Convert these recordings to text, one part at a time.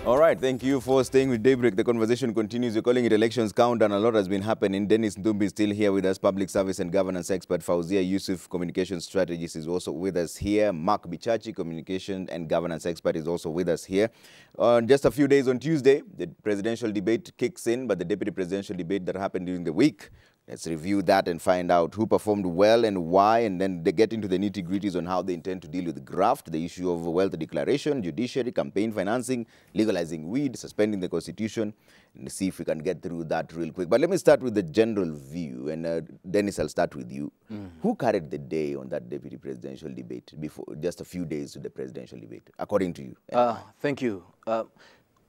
All right, thank you for staying with Daybreak. The conversation continues. You're calling it Elections Countdown. A lot has been happening. Dennis Ndumbi is still here with us. Public service and governance expert Fauzia Yusuf, communication strategist, is also with us here. Mark Bichachi, communication and governance expert, is also with us here. Just a few days on Tuesday, the presidential debate kicks in, but the deputy presidential debate that happened during the week, let's review that and find out who performed well and why, and then they get into the nitty-gritties on how they intend to deal with graft, the issue of wealth declaration, judiciary, campaign financing, legalizing weed, suspending the constitution, and see if we can get through that real quick. But let me start with the general view, and Dennis, I'll start with you. Who carried the day on that deputy presidential debate before just a few days to the presidential debate, according to you? Thank you.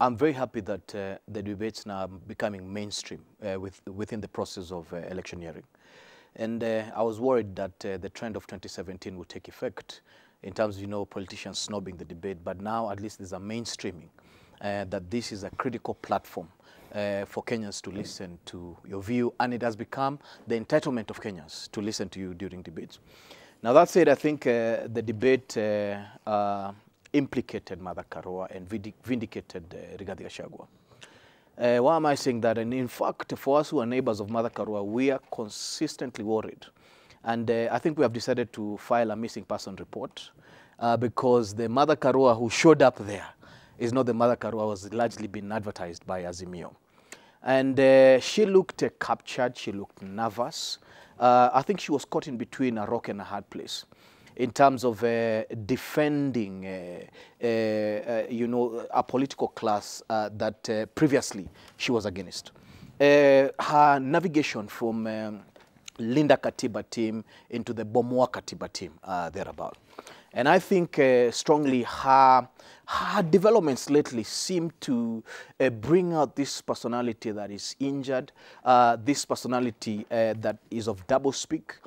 I'm very happy that the debates now are becoming mainstream within the process of electioneering. And I was worried that the trend of 2017 would take effect in terms of, politicians snobbing the debate. But now at least there's a mainstreaming that this is a critical platform for Kenyans to listen to your view. And it has become the entitlement of Kenyans to listen to you during debates. Now, that said, I think the debate implicated Martha Karua and vindicated Rigathi Gachagua. Why am I saying that? And in fact, for us who are neighbors of Martha Karua, we are consistently worried. And I think we have decided to file a missing person report because the Martha Karua who showed up there is not the Martha Karua who was largely been advertised by Azimio. And she looked captured, she looked nervous. I think she was caught in between a rock and a hard place in terms of defending, a political class that previously she was against. Her navigation from Linda Katiba team into the Bomoa Katiba team, thereabout. And I think strongly her developments lately seem to bring out this personality that is injured, this personality that is of doublespeak,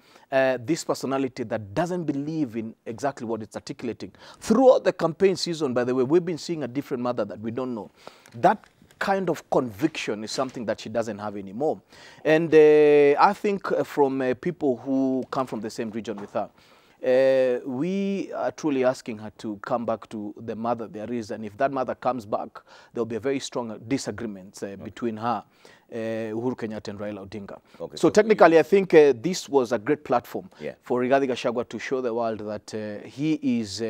this personality that doesn't believe in exactly what it's articulating. Throughout the campaign season, by the way, we've been seeing a different mother that we don't know. That kind of conviction is something that she doesn't have anymore. And I think from people who come from the same region with her, we are truly asking her to come back to the mother there is, and if that mother comes back, there will be a very strong disagreement between her, Uhuru Kenyatta and Raila Odinga. Okay, so technically, I think this was a great platform for Rigathi Gachagua to show the world that he is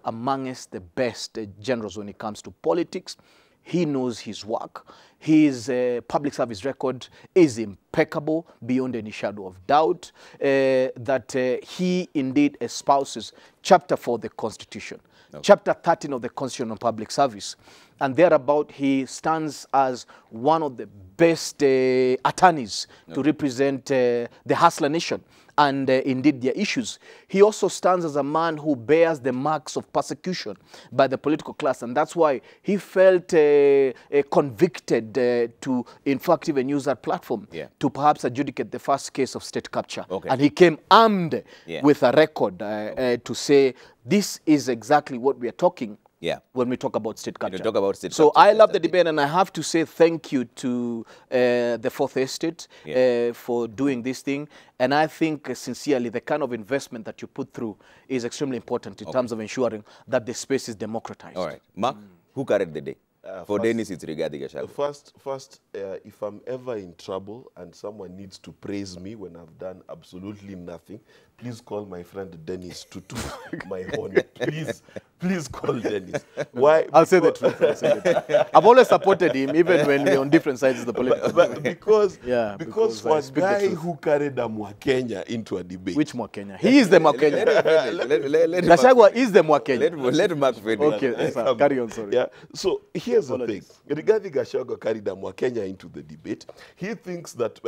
amongst the best generals when it comes to politics. He knows his work. His public service record is impeccable beyond any shadow of doubt, that he indeed espouses Chapter 4 of the Constitution, Chapter 13 of the Constitution on Public Service. And thereabout, he stands as one of the best attorneys to represent the hustler nation and indeed their issues. He also stands as a man who bears the marks of persecution by the political class, and that's why he felt convicted to, in fact, even use that platform to perhaps adjudicate the first case of state capture. And he came armed with a record to say, this is exactly what we are talking when we talk about state capture. So I love the debate, and I have to say thank you to the Fourth Estate for doing this thing. And I think sincerely the kind of investment that you put through is extremely important in terms of ensuring that the space is democratized. All right. Mark, who carried the day? For Dennis, it's Rigathi Gachagua. First, if I'm ever in trouble and someone needs to praise me when I've done absolutely nothing, please call my friend Dennis to my horn. Please call Dennis. Why? I'll say the truth. I've always supported him, even when we're on different sides of the political but because for a guy who carried a Mwakenya into a debate. Which Mwakenya? He is the Mwakenya. Gachagua is the Mwakenya. Let Mark finish. Okay, carry on, sorry. Yeah. So here's the thing. Rigathi Gachagua carried a Mwakenya into the debate. He thinks that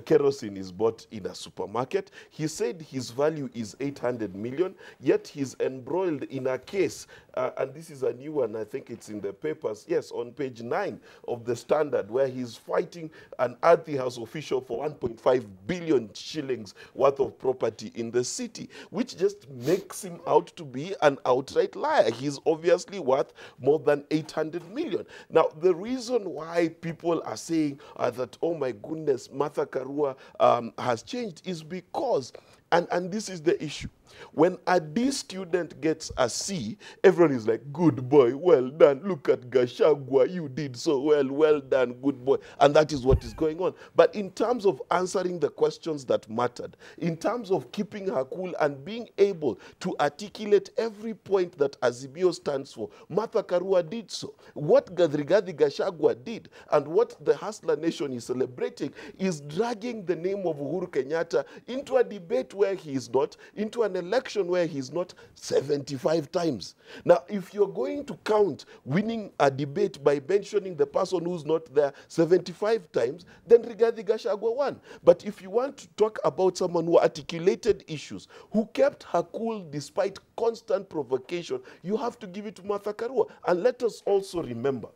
kerosene is bought in a supermarket. He said his value is 800 million, yet he's embroiled in a case, and this is a new one, I think it's in the papers, yes, on page 9 of the Standard, where he's fighting an Athi House official for 1.5 billion shillings worth of property in the city, which just makes him out to be an outright liar. He's obviously worth more than 800 million. Now, the reason why people are saying that, oh my goodness, Martha Karua has changed is because And this is the issue. When a D student gets a C, everyone is like, good boy, well done. Look at Gachagua, you did so well, well done, good boy. And that is what is going on. But in terms of answering the questions that mattered, in terms of keeping her cool and being able to articulate every point that Azimio stands for, Martha Karua did so. What Rigathi Gachagua did and what the Hustler Nation is celebrating is dragging the name of Uhuru Kenyatta into a debate where he is not, into an election where he's not 75 times. Now, if you're going to count winning a debate by mentioning the person who's not there 75 times, then Rigathi Gachagua won. But if you want to talk about someone who articulated issues, who kept her cool despite constant provocation, you have to give it to Martha Karua. And let us also remember,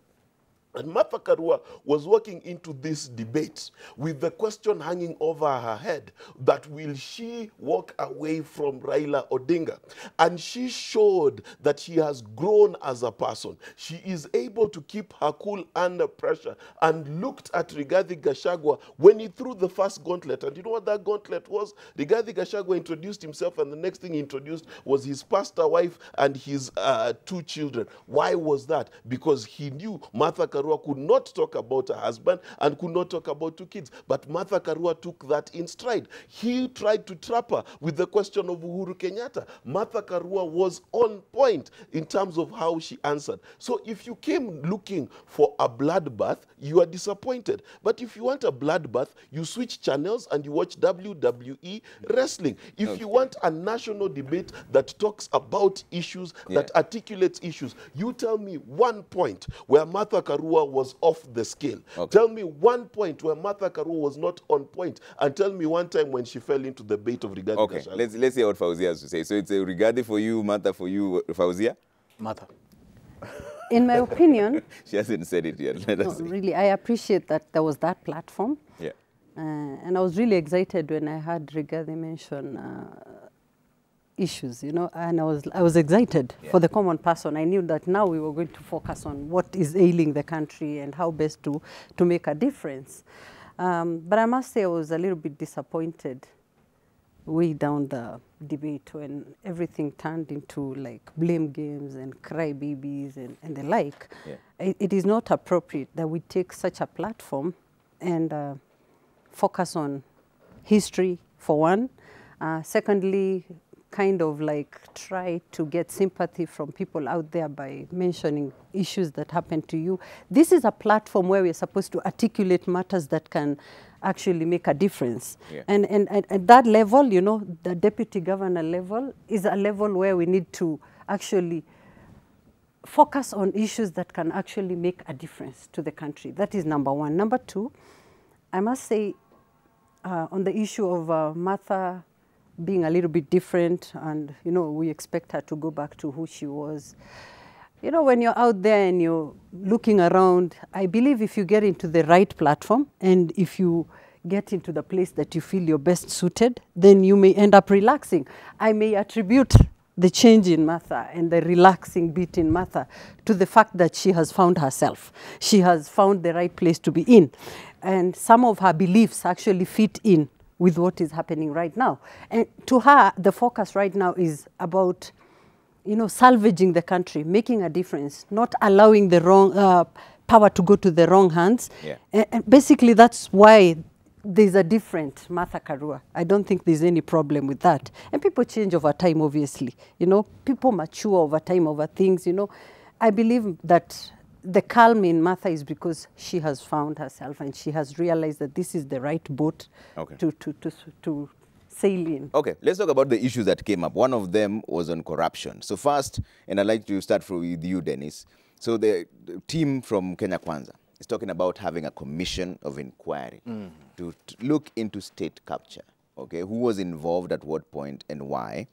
and Martha Karua was walking into this debate with the question hanging over her head that will she walk away from Raila Odinga? And she showed that she has grown as a person. She is able to keep her cool under pressure and looked at Rigathi Gachagua when he threw the first gauntlet. And you know what that gauntlet was? Rigathi Gachagua introduced himself, and the next thing he introduced was his pastor wife and his 2 children. Why was that? Because he knew Martha Karua could not talk about her husband and could not talk about 2 kids. But Martha Karua took that in stride. He tried to trap her with the question of Uhuru Kenyatta. Martha Karua was on point in terms of how she answered. So if you came looking for a bloodbath, you are disappointed. But if you want a bloodbath, you switch channels and you watch WWE wrestling. If you want a national debate that talks about issues, that articulates issues, you tell me one point where Martha Karua was off the scale. Tell me one point where Martha Karua was not on point, and tell me one time when she fell into the bait of Rigathi Gachagua. Let's hear what Fauzia has to say. So it's a Rigathi for you, Martha for you, Fauzia? Martha. In my opinion, she hasn't said it yet. Let us see. really, I appreciate that there was that platform. Yeah. And I was really excited when I heard Rigathi mention issues, you know, and I was excited for the common person. I knew that now we were going to focus on what is ailing the country and how best to make a difference. But I must say I was a little bit disappointed way down the debate when everything turned into like blame games and crybabies and the like. Yeah. It is not appropriate that we take such a platform and focus on history, for one. Secondly, kind of like try to get sympathy from people out there by mentioning issues that happen to you. This is a platform where we're supposed to articulate matters that can actually make a difference. Yeah. And at that level, you know, the deputy governor level is a level where we need to actually focus on issues that can actually make a difference to the country. That is number one. Number two, I must say on the issue of Martha being a little bit different, and, you know, we expect her to go back to who she was. You know, when you're out there and you're looking around, I believe if you get into the right platform and if you get into the place that you feel you're best suited, then you may end up relaxing. I may attribute the change in Martha and the relaxing bit in Martha to the fact that she has found herself. She has found the right place to be in. And some of her beliefs actually fit in with what is happening right now. And to her, the focus right now is about, you know, salvaging the country, making a difference, not allowing the wrong power to go to the wrong hands. Yeah. And basically, that's why there's a different Martha Karua. I don't think there's any problem with that. And people change over time, obviously. You know, people mature over time, over things, you know. I believe that the calm in Martha is because she has found herself and she has realized that this is the right boat to sail in. Okay, let's talk about the issues that came up. One of them was on corruption. So first, and I'd like to start with you, Dennis. So the team from Kenya Kwanza is talking about having a commission of inquiry to look into state capture. Okay, who was involved at what point and why?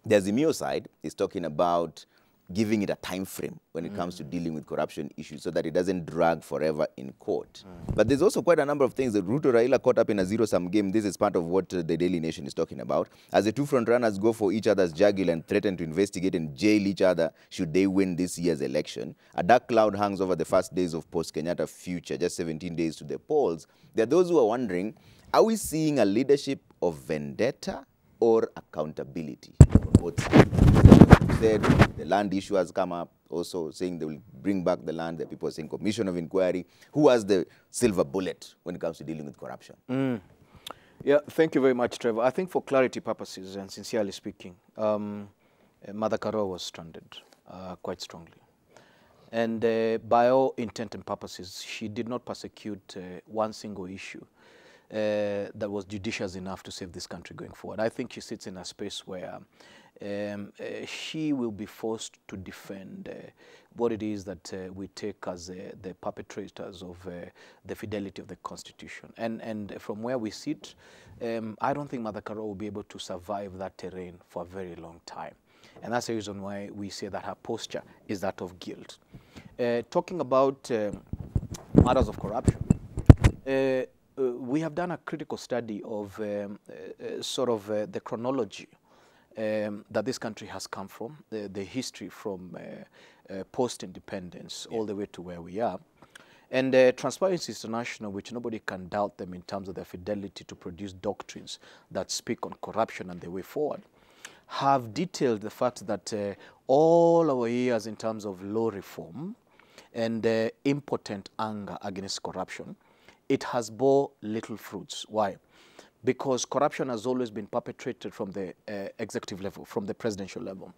The Azimio side is talking about giving it a time frame when it comes to dealing with corruption issues so that it doesn't drag forever in court. But there's also quite a number of things. The Ruto Raila caught up in a zero-sum game. This is part of what the Daily Nation is talking about. As the two front-runners go for each other's jugular and threaten to investigate and jail each other should they win this year's election, a dark cloud hangs over the first days of post-Kenyatta future, just 17 days to the polls. There are those who are wondering, are we seeing a leadership of vendetta or accountability from both sides. Said the land issue has come up, also saying they will bring back the land. The people are saying commission of inquiry. Who has the silver bullet when it comes to dealing with corruption? Yeah, thank you very much, Trevor. I think for clarity purposes and sincerely speaking, Martha Karua was stranded quite strongly. And by all intent and purposes, she did not persecute one single issue that was judicious enough to save this country going forward. I think she sits in a space where she will be forced to defend what it is that we take as the perpetrators of the fidelity of the Constitution. And from where we sit, I don't think Martha Karua will be able to survive that terrain for a very long time. And that's the reason why we say that her posture is that of guilt. Talking about matters of corruption, we have done a critical study of the chronology that this country has come from, the history from post-independence all the way to where we are. And Transparency International, which nobody can doubt them in terms of their fidelity to produce doctrines that speak on corruption and the way forward, have detailed the fact that all our years in terms of law reform and impotent anger against corruption, it has bore little fruits. Why? Because corruption has always been perpetrated from the executive level, from the presidential level.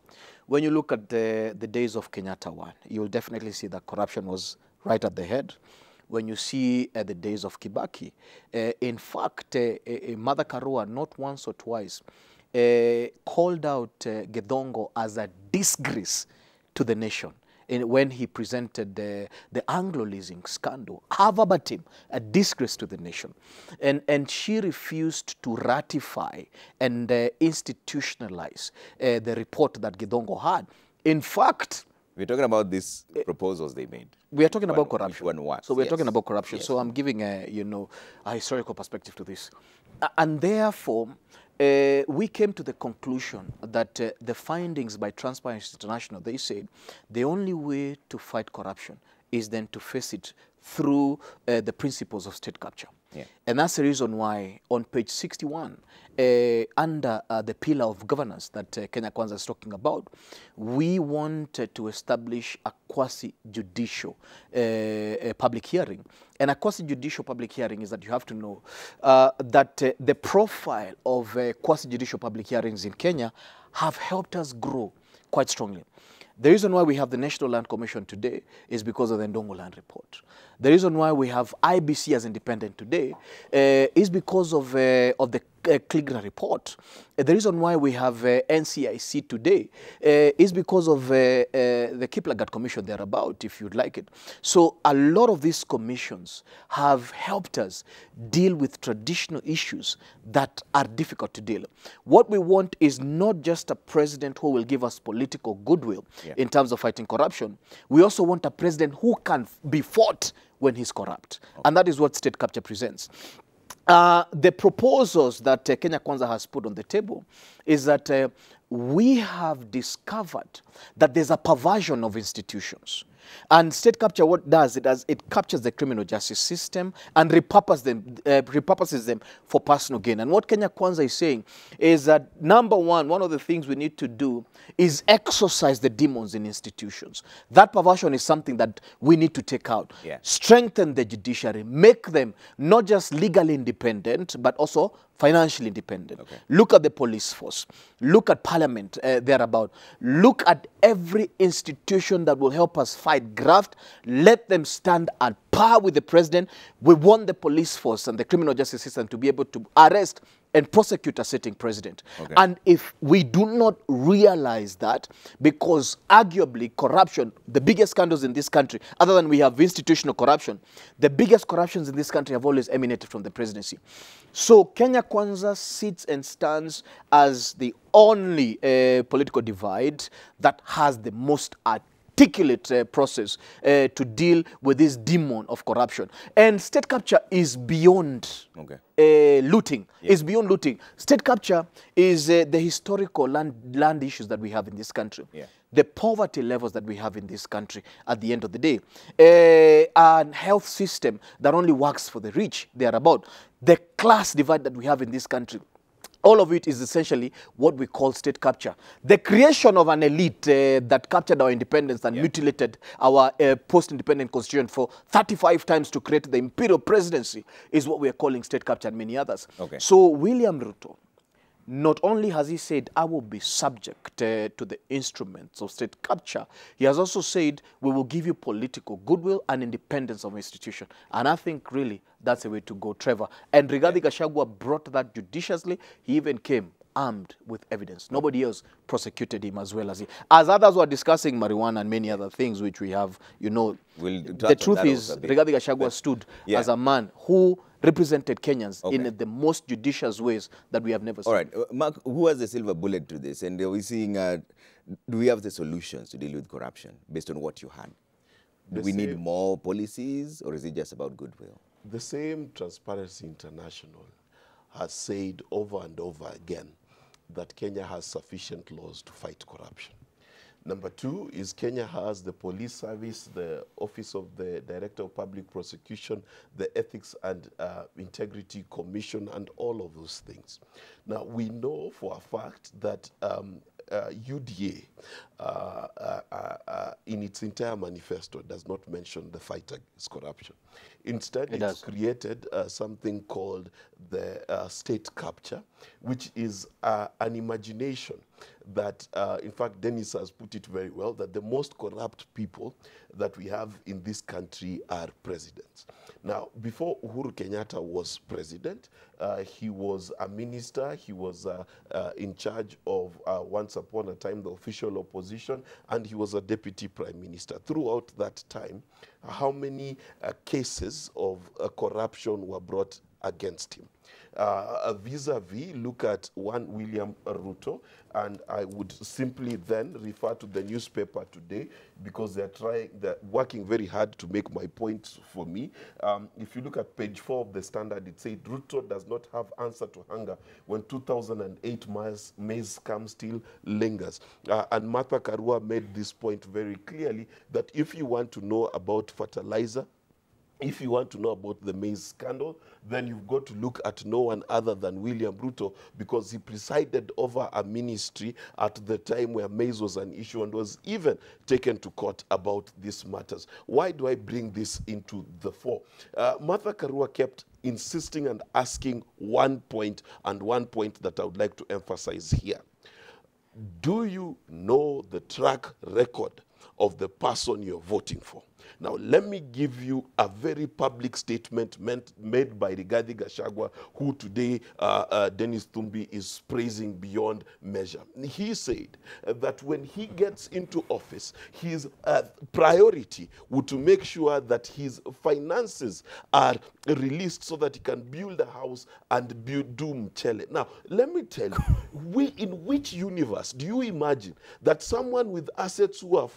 When you look at the days of Kenyatta 1, you'll definitely see that corruption was right at the head. When you see the days of Kibaki, in fact, Martha Karua not once or twice called out Githongo as a disgrace to the nation when he presented the Anglo leasing scandal, verbatim, a disgrace to the nation. And she refused to ratify and institutionalize the report that Githongo had. In fact, we're talking about these proposals they made. We are talking about corruption. So we're talking about corruption. Yes. So I'm giving a historical perspective to this. And therefore, we came to the conclusion that the findings by Transparency International, they said the only way to fight corruption is then to face it through the principles of state capture. Yeah. And that's the reason why on page 61, under the pillar of governance that Kenya Kwanza is talking about, we wanted to establish a quasi-judicial public hearing. And a quasi-judicial public hearing is that you have to know that the profile of quasi-judicial public hearings in Kenya have helped us grow quite strongly. The reason why we have the National Land Commission today is because of the Ndongo Land Report. The reason why we have IBC as independent today is because of the Kligra report. The reason why we have NCIC today is because of the Kiplagat Commission thereabout, if you'd like it. So a lot of these commissions have helped us deal with traditional issues that are difficult to deal. What we want is not just a president who will give us political goodwill in terms of fighting corruption. We also want a president who can be fought when he's corrupt. Okay. And that is what state capture presents. The proposals that Kenya Kwanza has put on the table is that we have discovered that there's a perversion of institutions. And state capture, what does? It captures the criminal justice system and repurposes them for personal gain. And what Kenya Kwanza is saying is that, number one of the things we need to do is exorcise the demons in institutions. That perversion is something that we need to take out. Yeah. Strengthen the judiciary, make them not just legally independent, but also financially independent. Okay. Look at the police force. Look at parliament thereabout. Look at every institution that will help us fight graft. Let them stand at par with the president. We want the police force and the criminal justice system to be able to arrest and prosecute a sitting president. Okay. And if we do not realize that, because arguably corruption, the biggest scandals in this country, other than we have institutional corruption, the biggest corruptions in this country have always emanated from the presidency. So Kenya Kwanza sits and stands as the only political divide that has the most articulate process to deal with this demon of corruption. And state capture is beyond looting. Yeah. It's beyond looting. State capture is the historical land issues that we have in this country. Yeah. The poverty levels that we have in this country at the end of the day. A health system that only works for the rich, thereabout. The class divide that we have in this country. all of it is essentially what we call state capture. The creation of an elite that captured our independence and mutilated our post-independent constitution for 35 times to create the imperial presidency is what we are calling state capture and many others. Okay. So William Ruto, not only has he said, I will be subject to the instruments of state capture, he has also said, we will give you political goodwill and independence of institution. And I think really that's the way to go, Trevor. And Rigathi Gachagua brought that judiciously. He even came armed with evidence. Nobody else prosecuted him as well as he. As others were discussing marijuana and many other things which we have, you know, the truth is Rigathi Gachagua stood as a man who represented Kenyans in the most judicious ways that we have never seen. All right, Mark, who has the silver bullet to this? And are we seeing, do we have the solutions to deal with corruption based on what you had? Do we need more policies, or is it just about goodwill? The same Transparency International has said over and over again that Kenya has sufficient laws to fight corruption. Number two is Kenya has the police service, the Office of the Director of Public Prosecution, the Ethics and Integrity Commission, and all of those things. Now, we know for a fact that UDA, in its entire manifesto, does not mention the fight against corruption. Instead, it's created something called the state capture, which is an imagination that, in fact, Dennis has put it very well, that the most corrupt people that we have in this country are presidents. Now, before Uhuru Kenyatta was president, he was a minister, he was in charge of, once upon a time, the official opposition, and he was a deputy prime minister. Throughout that time, how many cases of corruption were brought against him? Vis-a-vis, look at one William Ruto, and I would simply then refer to the newspaper today because they're working very hard to make my points for me. If you look at page 4 of the Standard, it said Ruto does not have answer to hunger when 2008 maize scam still lingers. And Martha Karua made this point very clearly that if you want to know about fertilizer, if you want to know about the maize scandal, then you've got to look at no one other than William Ruto, because he presided over a ministry at the time where maize was an issue and was even taken to court about these matters. Why do I bring this into the fore? Martha Karua kept insisting and asking one point, and one point that I would like to emphasize here. Do you know the track record of the person you're voting for? Now, let me give you a very public statement made by Rigathi Gachagua, who today Dennis Thumbi is praising beyond measure. He said that when he gets into office, his priority would to make sure that his finances are released so that he can build a house and do mchele. Now, let me tell you, in which universe do you imagine that someone with assets who are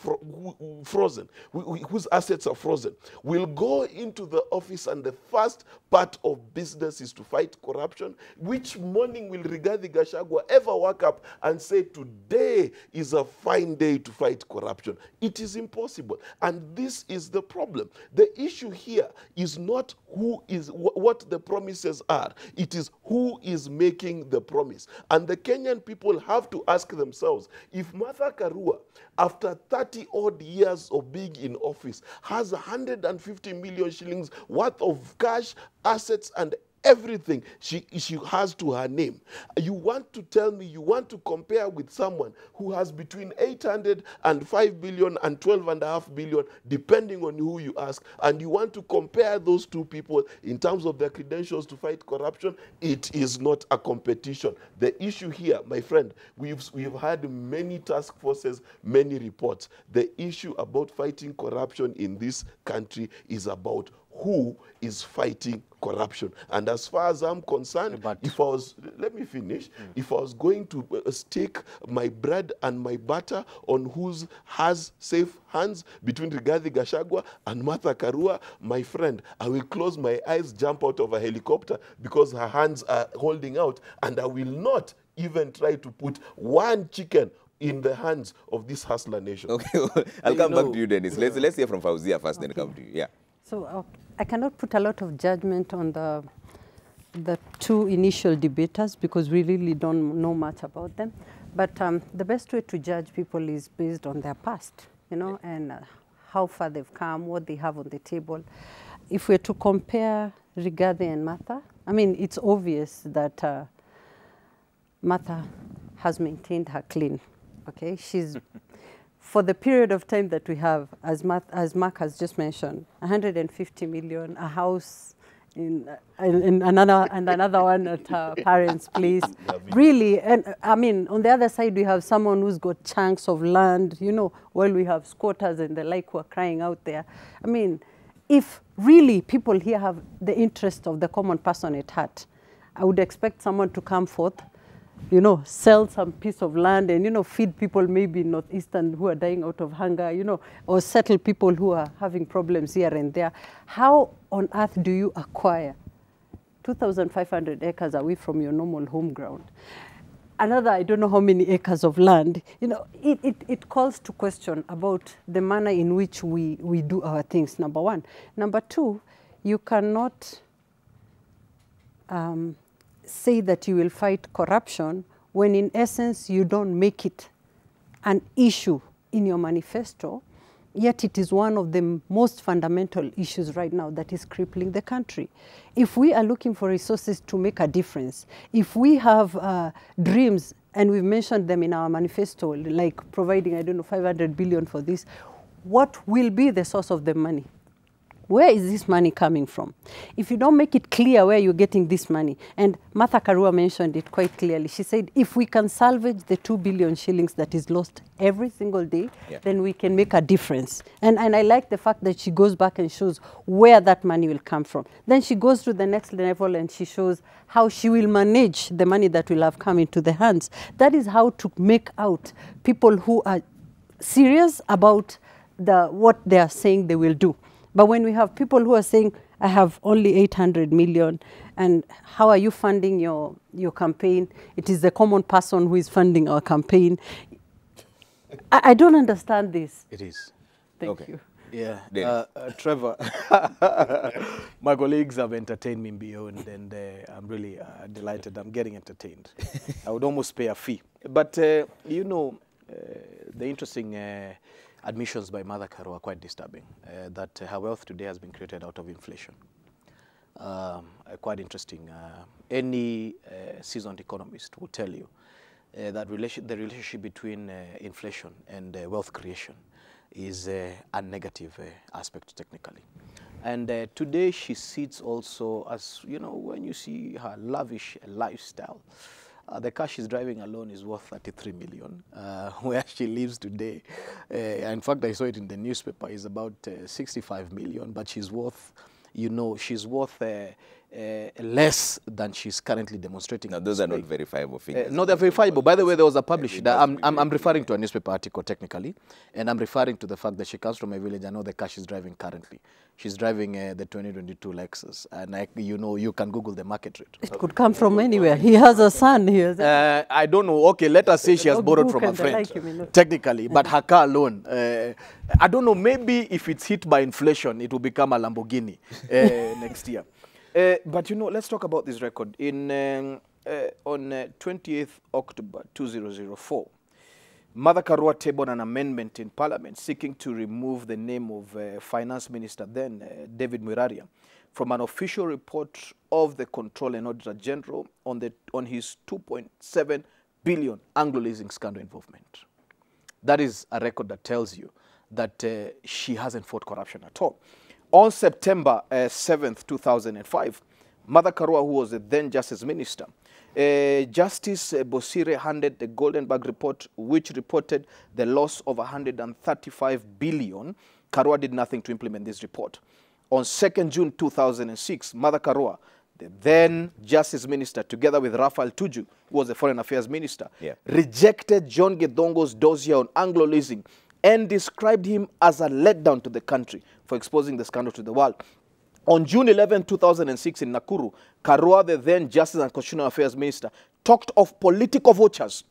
frozen, whose assets are frozen, will go into the office and the first part of business is to fight corruption? Which morning will Rigathi Gachagua ever wake up and say, today is a fine day to fight corruption? It is impossible. And this is the problem. The issue here is not who is what the promises are. It is who is making the promise. And the Kenyan people have to ask themselves, if Martha Karua, after 30 odd years of being in office, has 150 million shillings worth of cash, assets, and everything she has to her name, you want to tell me you want to compare with someone who has between 805 billion and 12.5 billion, depending on who you ask, and you want to compare those two people in terms of their credentials to fight corruption? It is not a competition. The issue here, my friend, we've had many task forces, many reports. The issue about fighting corruption in this country is about who is fighting corruption. And as far as I'm concerned, if I was, let me finish, if I was going to stake my bread and my butter on whose has safe hands between Rigathi Gachagua and Martha Karua, my friend, I will close my eyes, jump out of a helicopter because her hands are holding out, and I will not even try to put one chicken in the hands of this hustler nation. Okay, well, I'll come back to you, Dennis. Let's hear from Fauzia first, then come to you. Yeah. So I cannot put a lot of judgment on the the two initial debaters because we really don't know much about them. But the best way to judge people is based on their past, you know, and how far they've come, what they have on the table. If we're to compare Rigathi and Martha, I mean, it's obvious that Martha has maintained her clean, okay? She's, for the period of time that we have, as Mark has just mentioned, 150 million, a house in another one at her parents' place. Really, and I mean, on the other side, we have someone who's got chunks of land, you know, while we have squatters and the like who are crying out there. I mean, if really people here have the interest of the common person at heart, I would expect someone to come forth, you know, sell some piece of land and, you know, feed people maybe in Northeastern who are dying out of hunger, you know, or settle people who are having problems here and there. How on earth do you acquire 2,500 acres away from your normal home ground? Another, I don't know how many acres of land. You know, it calls to question about the manner in which we do our things, number one. Number two, you cannot say that you will fight corruption when in essence you don't make it an issue in your manifesto, yet it is one of the most fundamental issues right now that is crippling the country. If we are looking for resources to make a difference, if we have dreams, and we've mentioned them in our manifesto, like providing, I don't know, 500 billion for this, what will be the source of the money? Where is this money coming from? If you don't make it clear where you're getting this money, and Martha Karua mentioned it quite clearly, she said, if we can salvage the 2 billion shillings that is lost every single day, then we can make a difference. And I like the fact that she goes back and shows where that money will come from. Then she goes to the next level and she shows how she will manage the money that will have come into the hands. That is how to make out people who are serious about what they are saying they will do. But when we have people who are saying, I have only 800 million, and how are you funding your campaign? It is the common person who is funding our campaign. I don't understand this. It is. Thank you. Yeah, Trevor, my colleagues have entertained me beyond, and I'm really delighted. I'm getting entertained. I would almost pay a fee. But, you know, the interesting admissions by Martha Karua are quite disturbing, that her wealth today has been created out of inflation. Quite interesting. Any seasoned economist will tell you that the relationship between inflation and wealth creation is a negative aspect technically. And today she sits also as, you know, when you see her lavish lifestyle, the car she's driving alone is worth 33 million. Where she lives today, in fact, I saw it in the newspaper, is about 65 million, but she's worth, you know, she's worth less than she's currently demonstrating. Now, those are not verifiable figures. No, they're verifiable. By the way, there was a published, I'm referring to a newspaper article technically, and I'm referring to the fact that she comes from a village. I know the car she's driving currently. She's driving the 2022 Lexus, and you know, you can Google the market rate. It could come from anywhere. He has a son here. I don't know. Okay, let us say she has borrowed from a friend, technically, but her car alone, I don't know, maybe if it's hit by inflation, it will become a Lamborghini next year. But, you know, let's talk about this record. On 28th October 2004, Martha Karua tabled an amendment in Parliament seeking to remove the name of Finance Minister then, David Mwiraria, from an official report of the Controller and Auditor General on his 2.7 billion Anglo leasing scandal involvement. That is a record that tells you that she hasn't fought corruption at all. On September 7th, 2005, Martha Karua, who was the then Justice Minister, Justice Bosire handed the Goldenberg report, which reported the loss of 135 billion. Karua did nothing to implement this report. On 2nd June 2006, Martha Karua, the then Justice Minister, together with Raphael Tuju, who was the Foreign Affairs Minister, rejected John Gedongo's dossier on Anglo leasing and described him as a letdown to the country for exposing the scandal to the world. On June 11, 2006 in Nakuru, Karua, the then Justice and Constitutional Affairs Minister, talked of political vouchers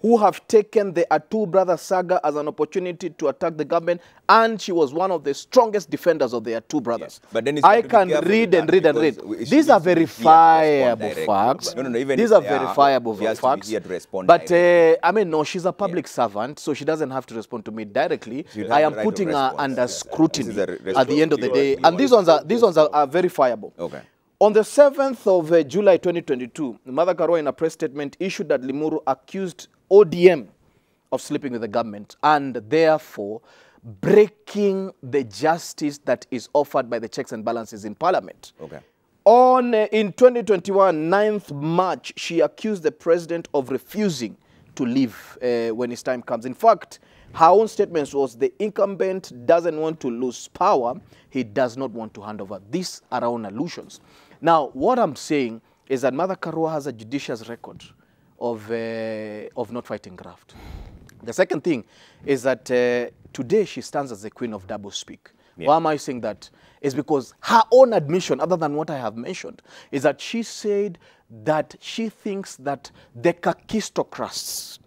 who have taken the Atu brother saga as an opportunity to attack the government, and she was one of the strongest defenders of the Atu brothers. But then I can read and read and read. These are verifiable facts. No, even These if are they verifiable she has to facts. be here to respond But directly. I mean, no, she's a public servant, so she doesn't have to respond to me directly. She'd have I the am right of putting her response. under This scrutiny is a at the end of the day. And these ones are verifiable. Okay. On the 7th of July 2022, Martha Karua, in a press statement issued that Limuru accused ODM of sleeping with the government and therefore breaking the justice that is offered by the checks and balances in Parliament. Okay. In 2021, 9th March, she accused the president of refusing to leave when his time comes. In fact, her own statement was the incumbent doesn't want to lose power. He does not want to hand over. These are our own allusions. Now, what I'm saying is that Martha Karua has a judicious record of not fighting graft. The second thing is that today she stands as the queen of doublespeak. Yeah. Why am I saying that? It's because her own admission, other than what I have mentioned, is that she said that she thinks that the kakistocrats,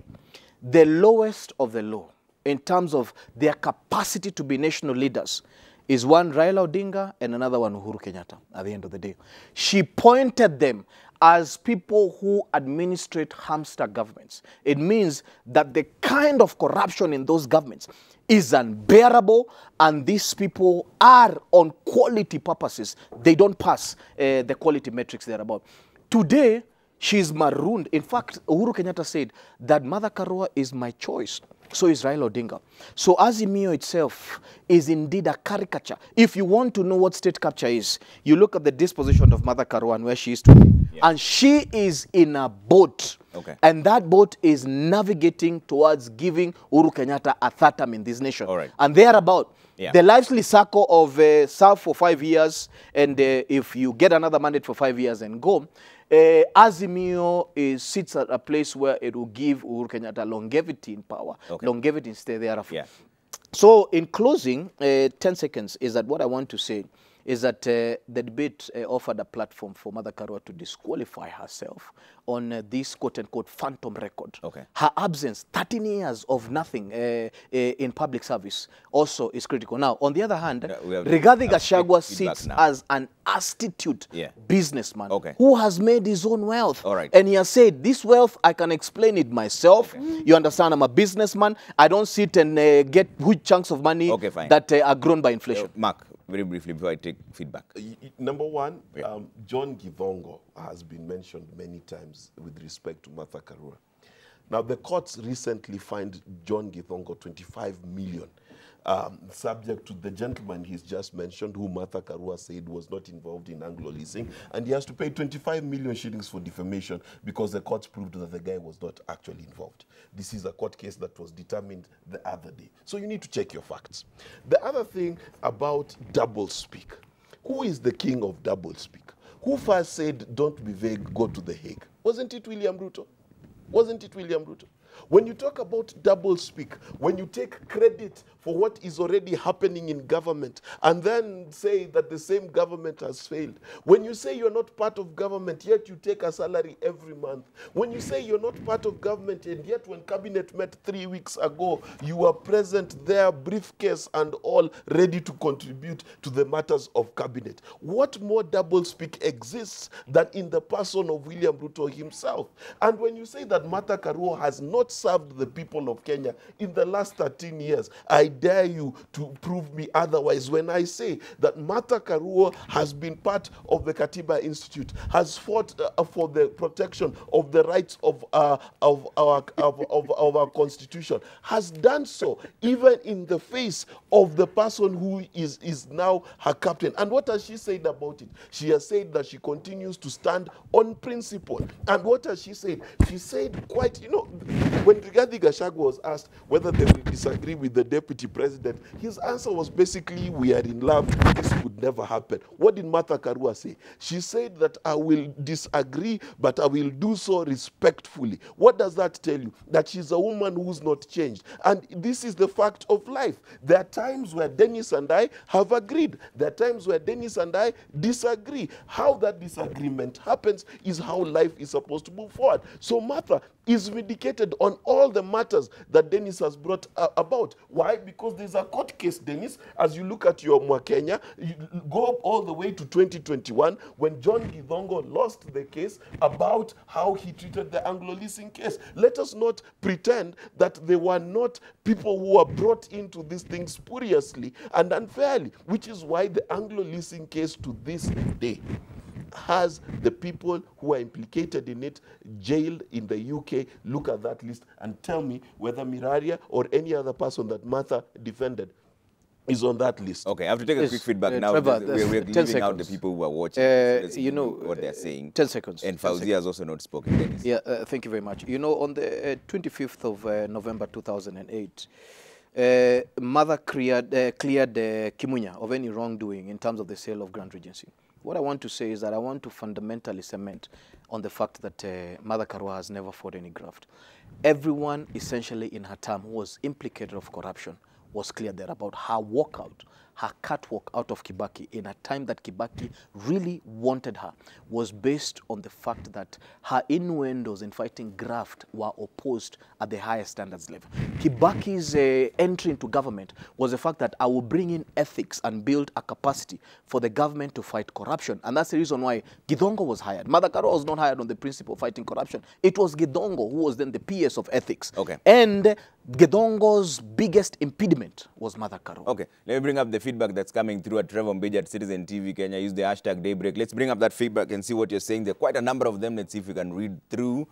the lowest of the low, in terms of their capacity to be national leaders, is one Raila Odinga and another one Uhuru Kenyatta at the end of the day. She pointed them as people who administrate hamster governments. It means that the kind of corruption in those governments is unbearable, and these people are on quality purposes. They don't pass the quality metrics they're about. Today, she's marooned. In fact, Uhuru Kenyatta said that Martha Karua is my choice. So is Raila Odinga. So Azimio itself is indeed a caricature. If you want to know what state capture is, you look at the disposition of Martha Karua and where she is today. Yeah. And she is in a boat. Okay. And that boat is navigating towards giving Uhuru Kenyatta a third term in this nation. All right. And thereabout. Yeah. The lively circle of serve for 5 years, and if you get another mandate for 5 years and go, Azimio sits at a place where it will give Uhuru Kenyatta longevity in power, longevity in stay thereafter. Yeah. So in closing, 10 seconds is that what I want to say is that the debate offered a platform for Martha Karua to disqualify herself on this quote-unquote phantom record. Okay. Her absence, 13 years of nothing in public service, also is critical. Now, on the other hand, Rigathi Gachagua sits as an astute businessman who has made his own wealth. All right. And he has said, this wealth, I can explain it myself. Okay. You understand, I'm a businessman. I don't sit and get huge chunks of money that are grown by inflation. Mark, very briefly before I take feedback. Number one, John Githongo has been mentioned many times with respect to Martha Karua. Now, the courts recently fined John Githongo 25 million, subject to the gentleman he's just mentioned, who Martha Karua said was not involved in Anglo leasing, and he has to pay 25 million shillings for defamation because the courts proved that the guy was not actually involved. This is a court case that was determined the other day. So you need to check your facts. The other thing about doublespeak. Who is the king of doublespeak? Who first said, don't be vague, go to The Hague? Wasn't it William Ruto? Wasn't it William Ruto? When you talk about doublespeak, when you take credit for what is already happening in government and then say that the same government has failed, when you say you're not part of government yet you take a salary every month, when you say you're not part of government and yet when cabinet met 3 weeks ago, you were present there, briefcase and all, ready to contribute to the matters of cabinet. What more doublespeak exists than in the person of William Ruto himself? And when you say that Martha Karua has not served the people of Kenya in the last 13 years, I dare you to prove me otherwise when I say that Martha Karua has been part of the Katiba Institute, has fought for the protection of the rights of our constitution, has done so even in the face of the person who is now her captain. And what has she said about it? She has said that she continues to stand on principle. And what has she said? She said quite, you know, when Rigathi Gachagua was asked whether they will disagree with the deputy president, his answer was basically, we are in love, this would never happen. What did Martha Karua say? She said that I will disagree, but I will do so respectfully. What does that tell you? That she's a woman who's not changed. And this is the fact of life. There are times where Dennis and I have agreed. There are times where Dennis and I disagree. How that disagreement happens is how life is supposed to move forward. So Martha is vindicated on on all the matters that Dennis has brought about. Why? Because there's a court case, Dennis. As you look at your Mwakenya, you go up all the way to 2021 when John Githongo lost the case about how he treated the Anglo-leasing case. Let us not pretend that they were not people who were brought into these things spuriously and unfairly, which is why the Anglo-leasing case to this day has the people who are implicated in it jailed in the UK. Look at that list and tell me whether Miraria or any other person that Martha defended is on that list. Okay, I have to take a quick feedback now. Trevor, we're leaving out the people who are watching. Let's you know, what they're saying. 10 seconds. And Fauzia has also not spoken. Dennis. Yeah, thank you very much. You know, on the 25th of November 2008, Mother cleared Kimunya of any wrongdoing in terms of the sale of Grand Regency. What I want to say is that I want to fundamentally cement on the fact that Mother Karua has never fought any graft. Everyone essentially in her term who was implicated of corruption was clear there about her walkout, her catwalk out of Kibaki in a time that Kibaki really wanted her was based on the fact that her innuendos in fighting graft were opposed at the highest standards level. Kibaki's entry into government was the fact that I will bring in ethics and build a capacity for the government to fight corruption. And that's the reason why Githongo was hired. Mother Karua was not hired on the principle of fighting corruption. It was Githongo who was then the PS of ethics. Okay. And Githongo's biggest impediment was Mother Karua. Okay, let me bring up the feedback that's coming through at Trevor Mbeja at Citizen TV Kenya. Use the hashtag Daybreak. Let's bring up that feedback and see what you're saying. There are quite a number of them. Let's see if we can read through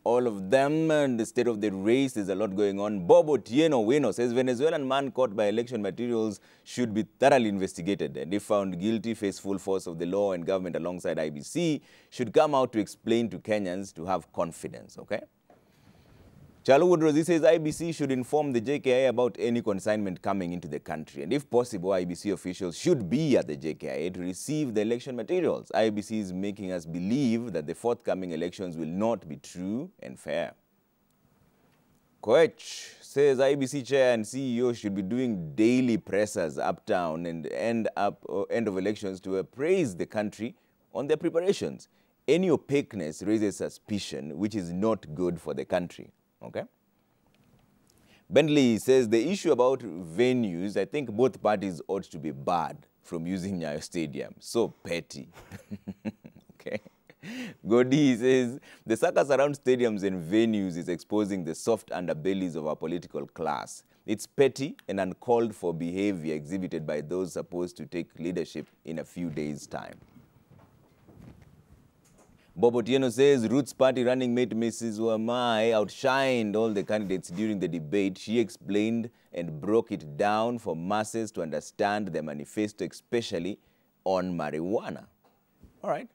all of them. And the state of the race, there's a lot going on. Bobo Tieno Weno says, Venezuelan man caught by election materials should be thoroughly investigated. And if found guilty, face full force of the law, and government alongside IBC should come out to explain to Kenyans to have confidence, okay? Chalu Woodrozy says IBC should inform the JKIA about any consignment coming into the country. And if possible, IBC officials should be at the JKIA to receive the election materials. IBC is making us believe that the forthcoming elections will not be true and fair. Koech says IBC chair and CEO should be doing daily pressers uptown and end of elections to appraise the country on their preparations. Any opaqueness raises suspicion, which is not good for the country. Okay. Bentley says the issue about venues, I think both parties ought to be barred from using Nyayo Stadium. So petty. Okay. Godi says the circus around stadiums and venues is exposing the soft underbellies of our political class. It's petty and uncalled for behavior exhibited by those supposed to take leadership in a few days' time. Bobo Tieno says Roots Party running mate Mrs. Wamai outshined all the candidates during the debate. She explained and broke it down for masses to understand the manifesto, especially on marijuana. All right.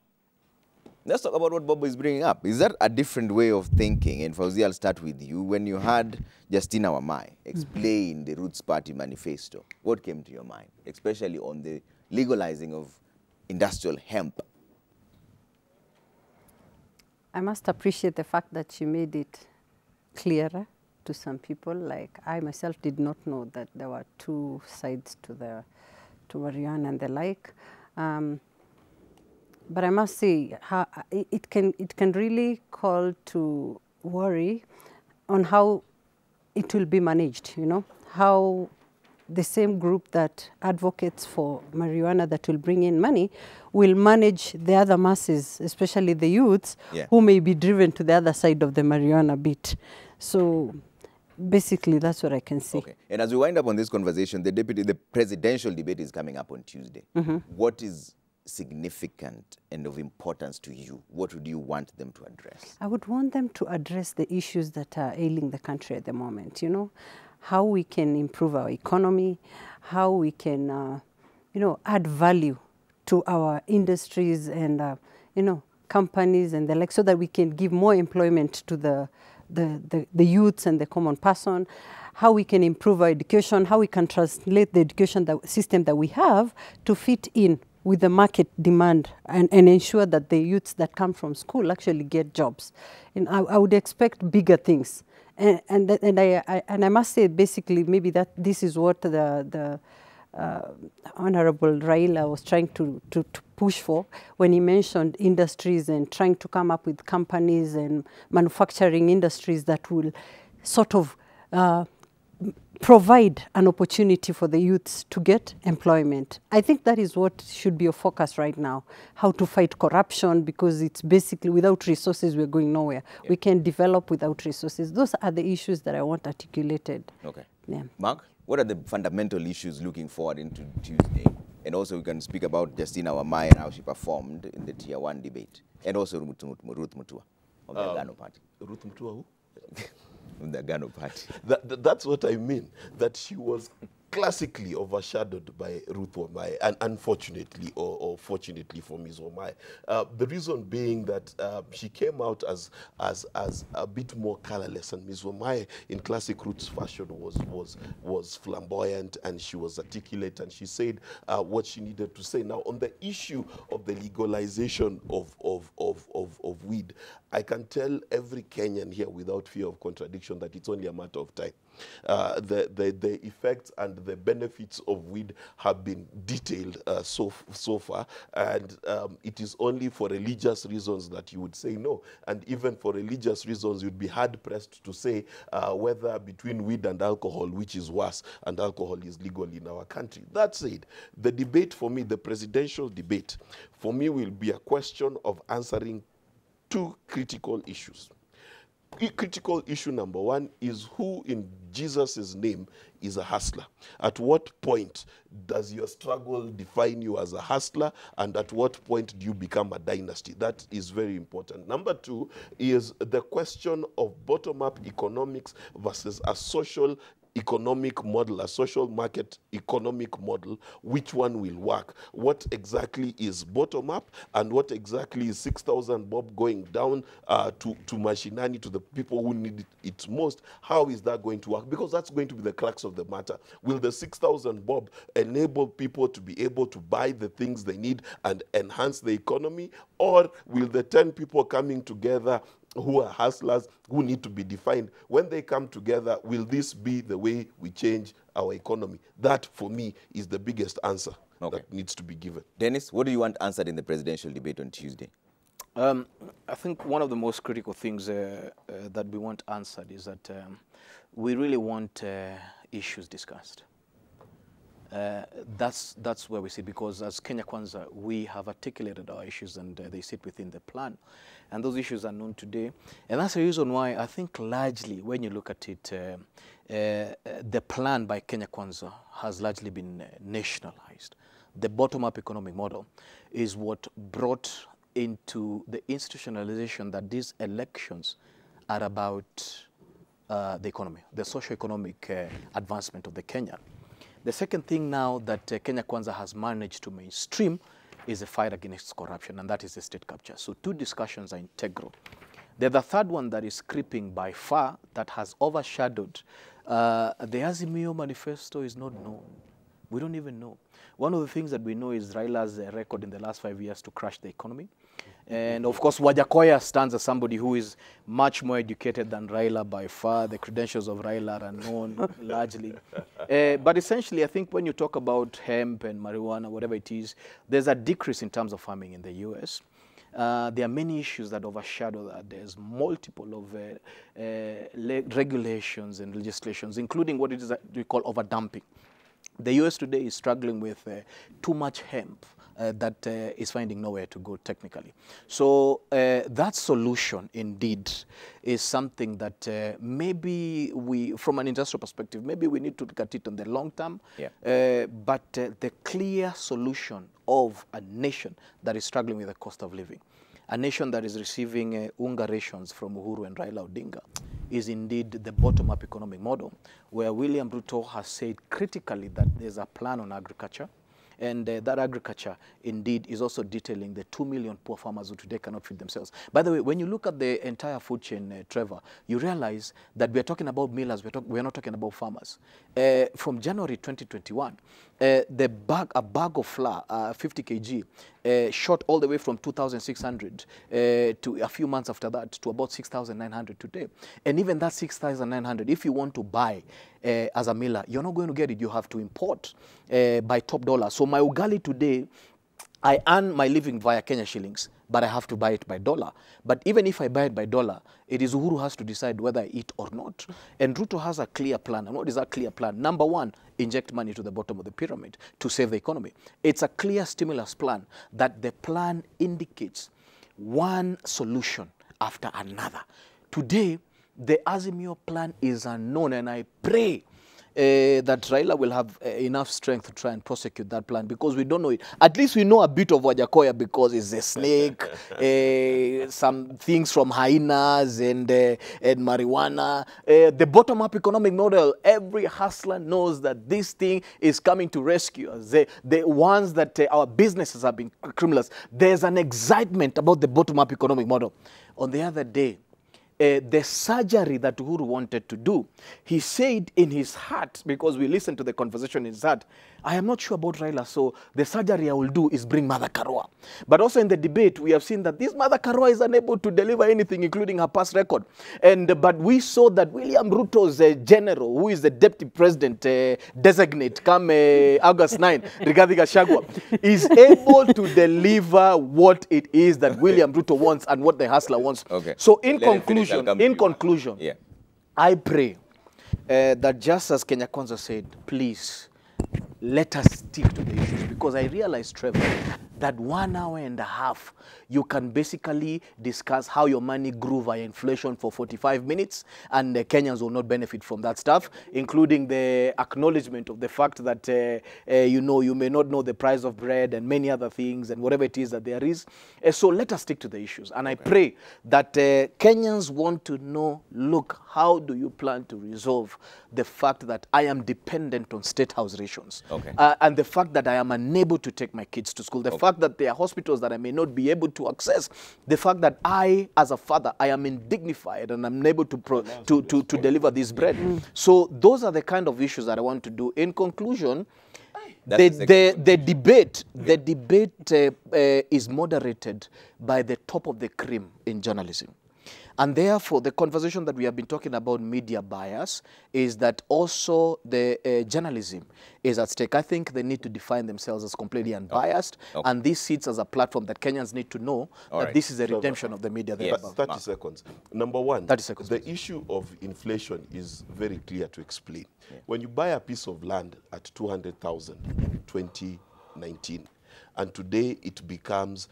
Let's talk about what Bobo is bringing up. Is that a different way of thinking? And Fauzia, I'll start with you. When you had Justina Wamai explain the Roots Party manifesto, what came to your mind, especially on the legalizing of industrial hemp? I must appreciate the fact that she made it clearer to some people. Like I myself did not know that there were two sides to marijuana and the like. But I must say, it can really call to worry on how it will be managed. You know, how the same group that advocates for marijuana that will bring in money will manage the other masses, especially the youths, who may be driven to the other side of the marijuana bit. So basically, that's what I can say. Okay. And as we wind up on this conversation, the presidential debate is coming up on Tuesday. What is significant and of importance to you? What would you want them to address? I would want them to address the issues that are ailing the country at the moment, you know, how we can improve our economy, how we can, you know, add value to our industries and, you know, companies and the like, so that we can give more employment to the youths and the common person, how we can improve our education, how we can translate the education system that we have to fit in with the market demand and ensure that the youths that come from school actually get jobs. And I would expect bigger things. And I must say, basically, maybe that this is what the Honorable Raila was trying to push for when he mentioned industries and trying to come up with companies and manufacturing industries that will sort of provide an opportunity for the youths to get employment. I think that is what should be your focus right now, how to fight corruption, because it's basically without resources we're going nowhere. Yeah. We can develop without resources. Those are the issues that I want articulated. Okay. Yeah. Mark, what are the fundamental issues looking forward into Tuesday? And also we can speak about Justina Wamai and how she performed in the Tier 1 debate. And also Ruth Mutua of the Agano Party. Ruth Mutua who? Of the Agano Party. That's what I mean, that she was classically overshadowed by Ruth Wamai, and unfortunately, or fortunately for Ms. Wamai. The reason being that she came out as a bit more colorless, and Ms. Wamai, in classic Ruth's fashion, was flamboyant, and she was articulate, and she said what she needed to say. Now, on the issue of the legalization of weed, I can tell every Kenyan here without fear of contradiction that it's only a matter of time. The effects and the benefits of weed have been detailed so far, and it is only for religious reasons that you would say no. And even for religious reasons, you'd be hard-pressed to say whether between weed and alcohol, which is worse, and alcohol is legal in our country. That said, the debate for me, the presidential debate, for me will be a question of answering two critical issues. Critical issue number one is who in Jesus' name is a hustler. At what point does your struggle define you as a hustler, and at what point do you become a dynasty? That is very important. Number two is the question of bottom-up economics versus a social economic model, a social market economic model. Which one will work? What exactly is bottom up, and what exactly is 6,000 bob going down to mashinani, to the people who need it most? How is that going to work? Because that's going to be the crux of the matter. Will the 6,000 bob enable people to be able to buy the things they need and enhance the economy, or will the 10 people coming together who are hustlers, who need to be defined, when they come together, will this be the way we change our economy? That, for me, is the biggest answer that needs to be given. Dennis, what do you want answered in the presidential debate on Tuesday? I think one of the most critical things that we want answered is that we really want issues discussed. That's where we sit, because as Kenya Kwanza, we have articulated our issues, and they sit within the plan. And those issues are known today. And that's the reason why I think largely, when you look at it, the plan by Kenya Kwanza has largely been nationalized. The bottom-up economic model is what brought into the institutionalization that these elections are about the economy, the socio-economic advancement of the Kenyan. The second thing now that Kenya Kwanza has managed to mainstream is the fight against corruption, and that is the state capture. So two discussions are integral. The third one that is creeping by far, that has overshadowed the Azimio manifesto, is not known. We don't even know. One of the things that we know is Raila's record in the last 5 years to crash the economy. And of course, Wajakoya stands as somebody who is much more educated than Raila by far. The credentials of Raila are known largely. But essentially, I think when you talk about hemp and marijuana, whatever it is, there's a decrease in terms of farming in the US. There are many issues that overshadow that. There's multiple of regulations and legislations, including what it is that we call overdumping. The US today is struggling with too much hemp that is finding nowhere to go technically. So that solution indeed is something that maybe we, from an industrial perspective, maybe we need to look at it on the long term. Yeah. But the clear solution of a nation that is struggling with the cost of living, a nation that is receiving unga rations from Uhuru and Raila Odinga, is indeed the bottom-up economic model, where William Ruto has said critically that there's a plan on agriculture. And that agriculture, indeed, is also detailing the 2 million poor farmers who today cannot feed themselves. By the way, when you look at the entire food chain, Trevor, you realize that we're talking about millers, we're not talking about farmers. From January 2021, a bag of flour, 50 kg, shot all the way from 2,600 to a few months after that to about 6,900 today. And even that 6,900, if you want to buy as a miller, you're not going to get it. You have to import by top dollar. So my ugali today, I earn my living via Kenya shillings. but I have to buy it by dollar. But even if I buy it by dollar, it is Uhuru has to decide whether I eat or not. And Ruto has a clear plan. And what is that clear plan? Number one, inject money to the bottom of the pyramid to save the economy. It's a clear stimulus plan that the plan indicates one solution after another. Today, the Azimio plan is unknown, and I pray that Raila will have enough strength to try and prosecute that plan, because we don't know it. At least we know a bit of Wajakoya because it's a snake, some things from hyenas and marijuana. The bottom-up economic model, every hustler knows that this thing is coming to rescue us. The ones that our businesses have been criminals, there's an excitement about the bottom-up economic model. On the other day, the surgery that Uhuru wanted to do, he said in his heart, because we listened to the conversation in his heart, I am not sure about Raila, so the surgery I will do is bring Mother Karua. But also in the debate, we have seen that this Mother Karua is unable to deliver anything, including her past record. But we saw that William Ruto's general, who is the deputy president designate, come August 9, Rigathi Gachagua, is able to deliver what it is that William Ruto wants and what the hustler wants. Okay. So in conclusion, yeah. I pray that just as Kenya Kwanza said, please, let us stick to the issues, because I realized, Trevor, that 1 hour and a half, you can basically discuss how your money grew via inflation for 45 minutes, and Kenyans will not benefit from that stuff, including the acknowledgement of the fact that, you may not know the price of bread and many other things and whatever it is that there is. So let us stick to the issues. And I pray that Kenyans want to know, look, how do you plan to resolve the fact that I am dependent on state house rations? Okay. And the fact that I am unable to take my kids to school, the fact that there are hospitals that I may not be able to access, the fact that I, as a father, I am indignified and I'm unable to deliver this bread. So those are the kind of issues that I want to do. In conclusion, the debate is moderated by the top of the cream in journalism. And therefore, the conversation that we have been talking about media bias is that also the journalism is at stake. I think they need to define themselves as completely unbiased. Okay. And this sits as a platform that Kenyans need to know that this is a redemption of the media. Yes. 30 seconds. Number one, 30 seconds, the please. issue of inflation is very clear to explain. Yeah. When you buy a piece of land at 200,000 in 2019, and today it becomes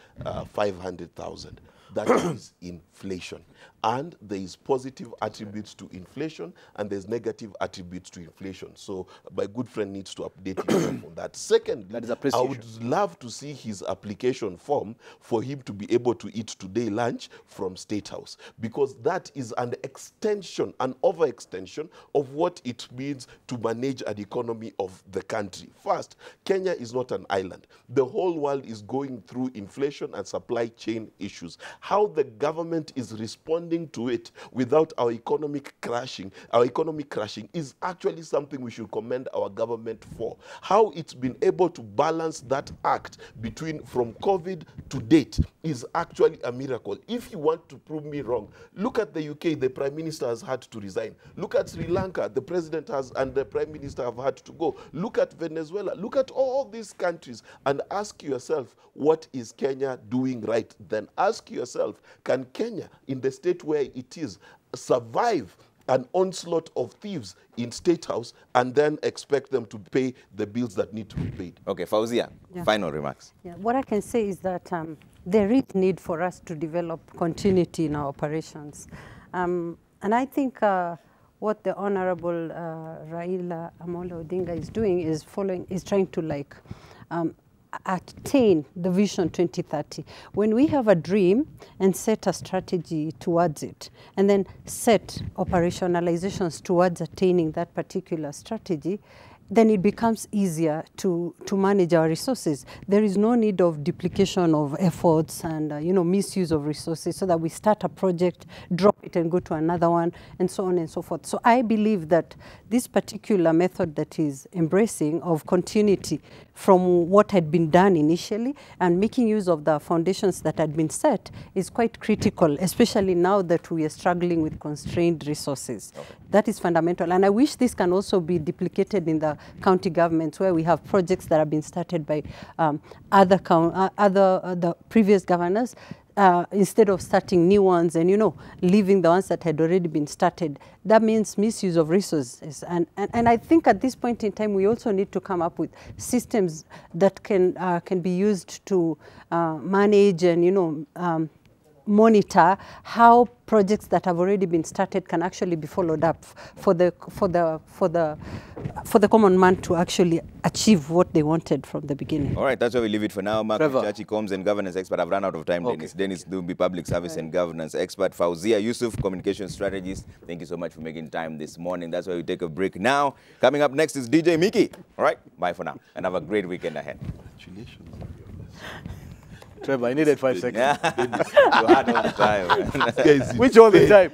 500,000, that is inflation. And there is positive attributes to inflation, and there's negative attributes to inflation. So my good friend needs to update himself on that. Secondly, that is I would love to see his application form for him to be able to eat today lunch from State House, because that is an extension, an overextension of what it means to manage an economy of the country. First, Kenya is not an island. The whole world is going through inflation and supply chain issues. How the government is responding to it without our economic crashing is actually something we should commend our government for. How it's been able to balance that act between from COVID to date is actually a miracle. If you want to prove me wrong, look at the UK, the Prime Minister has had to resign. Look at Sri Lanka, the President has and the Prime Minister have had to go. Look at Venezuela, look at all these countries and ask yourself, what is Kenya doing right? Then ask yourself, can Kenya, in the state where it is, survive an onslaught of thieves in State House and then expect them to pay the bills that need to be paid? Okay, Fauzia, final remarks. Yeah, what I can say is that there is need for us to develop continuity in our operations. And I think what the Honorable Raila Amolo Odinga is doing is trying to attain the Vision 2030. When we have a dream and set a strategy towards it, and then set operationalizations towards attaining that particular strategy, then it becomes easier to manage our resources. There is no need of duplication of efforts and misuse of resources, so that we start a project, drop it and go to another one, and so on and so forth. So I believe that this particular method that is embracing of continuity from what had been done initially and making use of the foundations that had been set is quite critical, especially now that we are struggling with constrained resources. Okay. That is fundamental. And I wish this can also be duplicated in the county governments where we have projects that have been started by the previous governors. Instead of starting new ones and, leaving the ones that had already been started, that means misuse of resources. And I think at this point in time, we also need to come up with systems that can be used to manage and, monitor how projects that have already been started can actually be followed up for the common man to actually achieve what they wanted from the beginning. All right, that's where we leave it for now. Mark Trevor. Chachi, Comms and Governance Expert. I've run out of time, Okay. Dennis Dumbi, Public Service and Governance Expert. Fauzia Yusuf, Communication Strategist. Thank you so much for making time this morning. That's why we take a break now. Coming up next is DJ Mickey. All right, bye for now. And have a great weekend ahead. Congratulations. Trevor, I needed 5 seconds. Yeah. You had all the time. Which all the time?